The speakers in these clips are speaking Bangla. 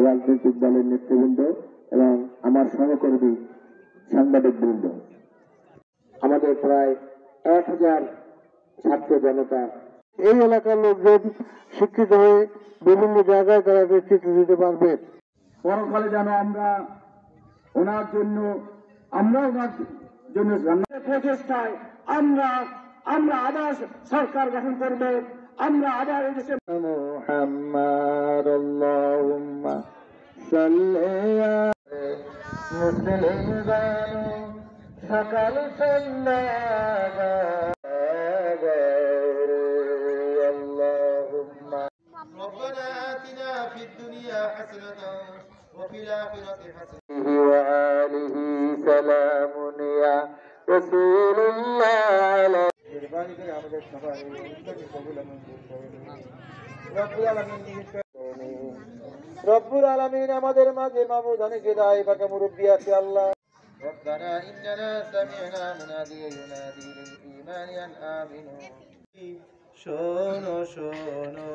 রাজনৈতিক দলের নেতৃবৃন্দ এবং আমার সহকর্মী সাংবাদিকবৃন্দ, আমাদের প্রায় 1000 ছাত্র জনতা, এই এলাকার লোকজন শিক্ষিত হয়ে বিভিন্ন জায়গায় তারা নেতৃত্ব দিতে পারবে। পরকালে যেন আমরা ওনার জন্য প্রচেষ্টায় আমরা আবার সরকার গঠন করবে। আমরা আবার এই দেশে মুহাম্মদ আল্লাহুম্মা সাল্লি সকাল সন্ধ্যা ربنا آتنا في الدنيا حسنة وفي الآخرة حسنة وآله سلام يا رسول الله রব্বুল আলামিন আমাদের মাঝে মাবুদ অনেকে দায় পাকা মুরব্বী আছে আল্লাহ। ربنا إننا سمعنا مناديا ينادي للإيمان أن آمنوا শোনো শোনো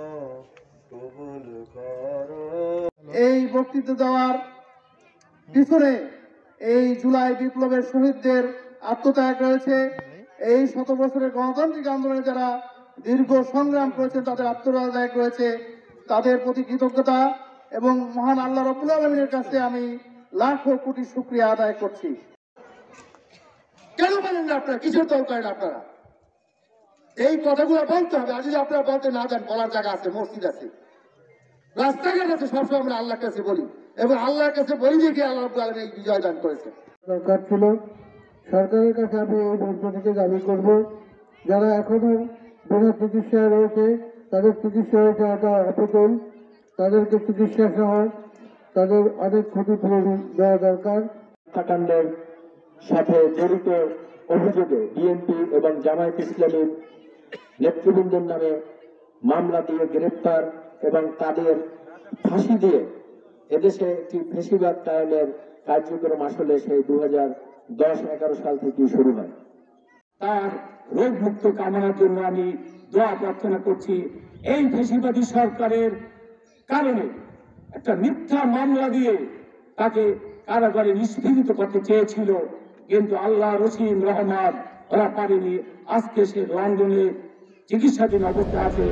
কবুল করো। এই বক্তৃতা দেওয়ার পিছনে এই জুলাই বিপ্লবের শহীদদের আত্মত্যাগ রয়েছে। এই 100 বছরের গণতান্ত্রিক আন্দোলনে যারা দীর্ঘ সংগ্রাম করেছেন তাদের আত্মত্যাগ রয়েছে। তাদের প্রতি কৃতজ্ঞতা এবং মহান আল্লাহ রাব্বুল আলামিনের কাছে আমি লাখো কোটি শুকরিয়া আদায় করছি। কেন বলেন না আপনারা? কিসের দল করেন আপনারা? এই কথাগুলো বলতে হবে। আর যদি আপনারা বলতে না যান, বলার জায়গা আছে, মসজিদ আছে, রাস্তাঘাট আছে, সবসময় আমরা আল্লাহর কাছে বলি এবং আল্লাহর কাছে বলি যে আল্লাহ রাব্বুল আলামিন এই বিজয় দান করেছে। দরকার ছিল সরকারের কাছে আমি এই মঞ্চ থেকে দাবি করব, যারা এখনো বিনা চিকিৎসায় রয়েছে তাদের চিকিৎসা হয়েছে একটা অপচল, তাদেরকে চিকিৎসা সহ তাদের অনেক ক্ষতিপূরণ দেওয়া দরকার। হত্যাকাণ্ডের সাথে জড়িত অভিযোগে বিএনপি এবং জামায়াত ইসলামীর নেতৃবৃন্দের নামে মামলা দিয়ে গ্রেফতার এবং তাদের ফাঁসি দিয়ে এদেশে একটি ফ্যাসিবাদ কায়েমের কার্যক্রম আসলে সেই 2010-11 সাল থেকে শুরু হয়। তার রোগ মুক্ত কামনার জন্য আমি দোয়া প্রার্থনা করছি। এই ফ্যাসিবাদী সরকারের কারণে একটা মিথ্যা মামলা দিয়ে তাকে কারাগারে নিষ্পীড়িত করতে চেয়েছিল, কিন্তু আল্লাহ রহিম রহমান ওরা পারেনি। আজকে সে লন্ডনে চিকিৎসাধীন অবস্থায় আছে।